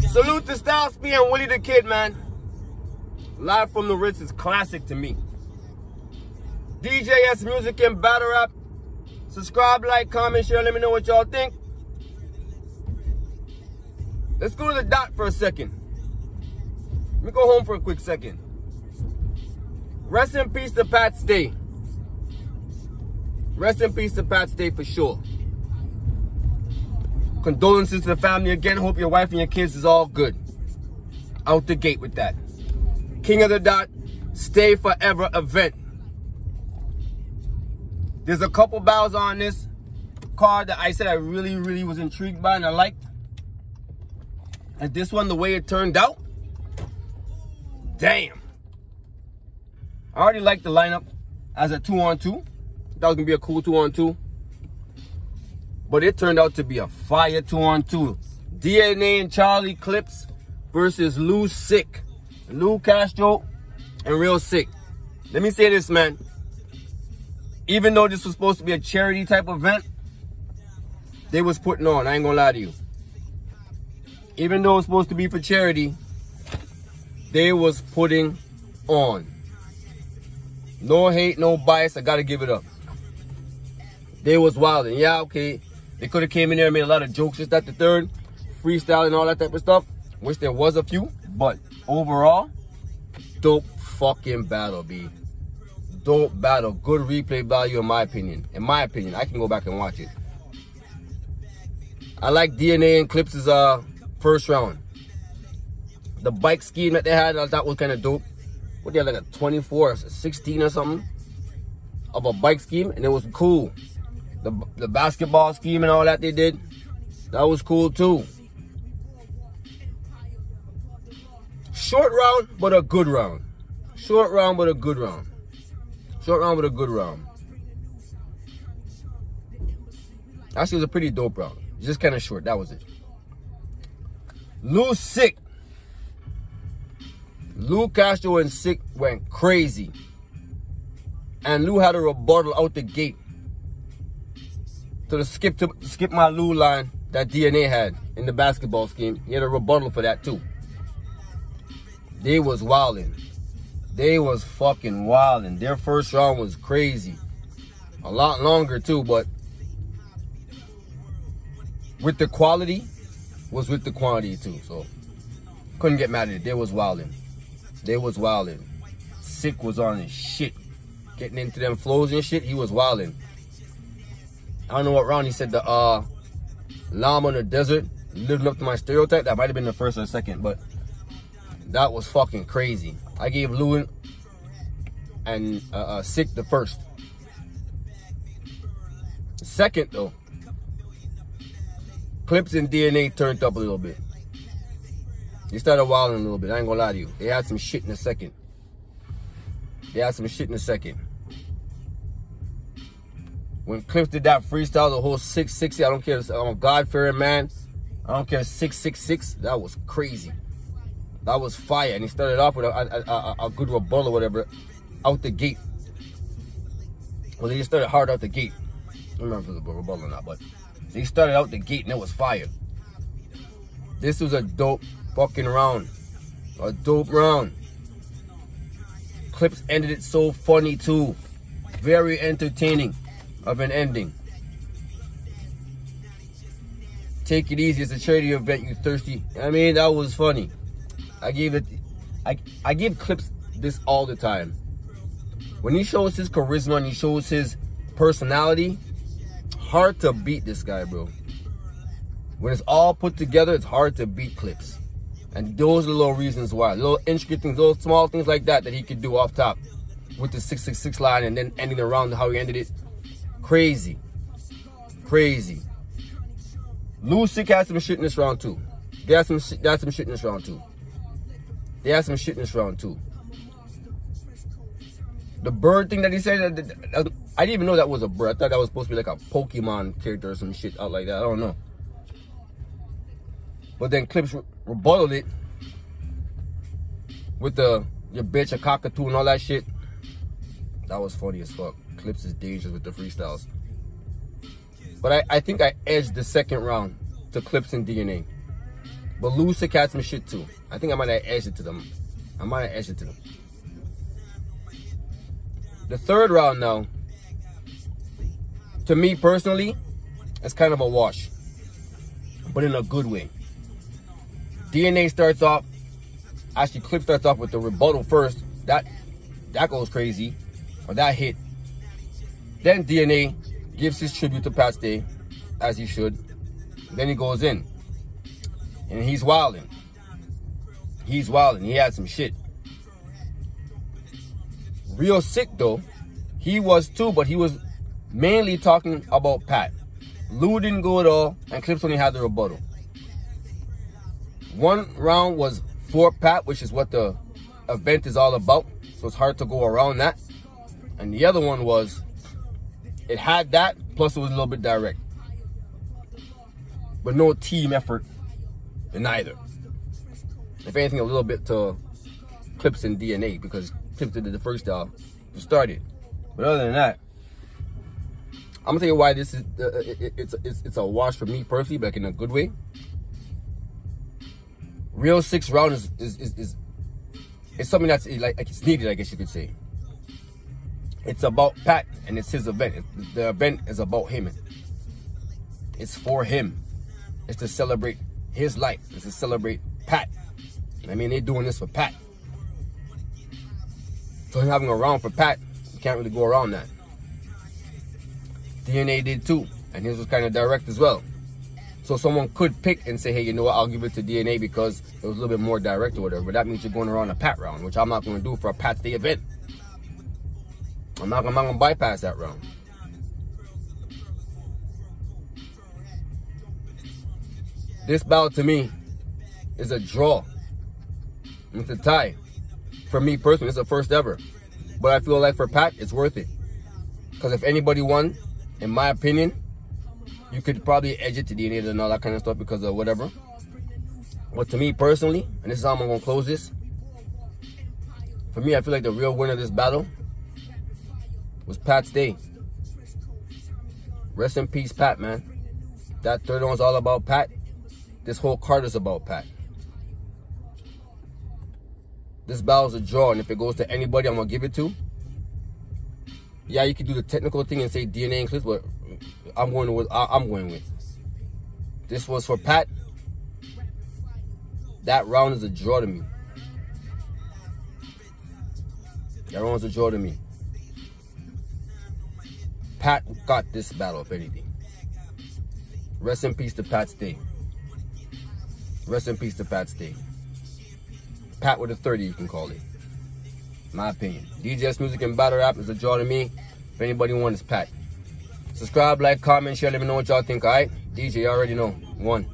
Salute to Styles P and Willie the Kid, man. Live from the Ritz is classic to me. D.J.S music and battle rap. Subscribe, like, comment, share. Let me know what y'all think. Let's go to the dot for a second. Let me go home for a quick second. Rest in peace to Pat Stay. Rest in peace to Pat Stay for sure. Condolences to the family again. Hope your wife and your kids is all good. Out the gate with that. King of the Dot, Stay Forever event. There's a couple battles on this card that I said I really was intrigued by and I liked. And this one, the way it turned out, damn. I already liked the lineup as a 2-on-2. That was gonna be a cool 2-on-2. But it turned out to be a fire 2-on-2. DNA and Charlie Clips versus Lou SIKH. Lou Castro and Real SIKH. Let me say this, man. Even though this was supposed to be a charity type event, they was putting on. I ain't gonna lie to you. Even though it was supposed to be for charity, they was putting on. No hate, no bias. I gotta give it up. They was wilding. Yeah, okay. They could have came in there and made a lot of jokes, just that the third, freestyle and all that type of stuff. Wish there was a few, but overall, dope fucking battle, B. Dope battle. Good replay value in my opinion. In my opinion, I can go back and watch it. I like DNA and Clips' first round. The bike scheme that they had, I thought was kind of dope. What, they had like a 24 or 16 or something of a bike scheme, and it was cool. The basketball scheme and all that they did, that was cool too. Short round, but a good round. Short round, but a good round. Short round, but a good round. Actually, it was a pretty dope round. Just kind of short, that was it. Lou SIKH. Lou Castro and SIKH went crazy. And Lou had a rebuttal out the gate. So to skip my Lou line that DNA had in the basketball scheme, he had a rebuttal for that too. They was wilding. They was fucking wilding. Their first round was crazy. A lot longer too, but with the quality was with the quantity too. So couldn't get mad at it. They was wilding. They was wilding. SIKH was on his shit. Getting into them flows and shit, he was wilding. I don't know what round he said, the llama in the desert, living up to my stereotype. That might have been the first or second, but that was fucking crazy. I gave Lou and SIKH the first. Second though, Clips and DNA turned up a little bit. They started wilding a little bit, I ain't gonna lie to you. They had some shit in the second. They had some shit in the second. When Clips did that freestyle, the whole 660, I don't care, I'm a God-fearing man. I don't care, 666, that was crazy. That was fire. And he started off with a good rebuttal or whatever out the gate. Well, they just started hard out the gate. I don't remember if it was a rebuttal or not, but they started out the gate and it was fire. This was a dope fucking round. A dope round. Clips ended it so funny too. Very entertaining of an ending. Take it easy, it's a charity event, you thirsty. I mean, that was funny. I give Clips this all the time. When he shows his charisma and he shows his personality, hard to beat this guy, bro. When it's all put together, it's hard to beat Clips. And those are the little reasons why. Little intricate things, little small things like that he could do off top. With the 666 line and then ending the round how he ended it. Crazy. Crazy. Lou SIKH had some shit in this round too. They had some shit in this round too. They had some shit in this round too. The bird thing that he said, I didn't even know that was a bird. I thought that was supposed to be like a Pokemon character or some shit out like that. I don't know. But then Clips rebutted it with your bitch, a cockatoo and all that shit. That was funny as fuck. Clips is dangerous with the freestyles. But I think I edged the second round to Clips and DNA. But Lou SIKH had some shit too. I think I might have edged it to them. The third round now, to me personally, it's kind of a wash. But in a good way. DNA starts off, actually Clip starts off with the rebuttal first. That goes crazy. Or that hit. Then DNA gives his tribute to Pat Stay, as he should. Then he goes in. And he's wilding. He had some shit. Real sick though. He was too, but he was mainly talking about Pat. Lou didn't go at all, and Clips only had the rebuttal. One round was for Pat, which is what the event is all about. So it's hard to go around that. And the other one was, it had that, plus it was a little bit direct. But no team effort in either. If anything, a little bit to Clips and DNA, because Clips did it the first to start it. But other than that, I'm gonna tell you why this is it's a wash for me personally, but like in a good way. Real 6 round is something that's like it's needed, I guess you could say. It's about Pat and it's his event. The event is about him. It's for him. It's to celebrate his life. It's to celebrate Pat. I mean, they're doing this for Pat. So him having a round for Pat, you can't really go around that. DNA did too, and his was kind of direct as well. So someone could pick and say, hey, you know what, I'll give it to DNA because it was a little bit more direct or whatever. But that means you're going around a Pat round, which I'm not going to do for a Pat Stay event. I'm not going to bypass that round. This battle to me is a draw. It's a tie. For me personally, it's the first ever. But I feel like for Pat, it's worth it. Because if anybody won, in my opinion, you could probably edge it to DNA and all that kind of stuff because of whatever. But to me personally, and this is how I'm going to close this. For me, I feel like the real winner of this battle was Pat Stay. Rest in peace, Pat, man. That third one was all about Pat. This whole card is about Pat. This battle's a draw, and if it goes to anybody, I'm going to give it to. Yeah, you could do the technical thing and say DNA and Clips, but I'm going with. This was for Pat. That round is a draw to me. That round is a draw to me. Pat got this battle, if anything. Rest in peace to Pat Stay. Rest in peace to Pat Stay. Pat with a 30, you can call it. My opinion. D.J.S music and battle rap is a draw to me. If anybody wants, it's Pat. Subscribe, like, comment, share, let me know what y'all think, alright? DJ, you already know. 1.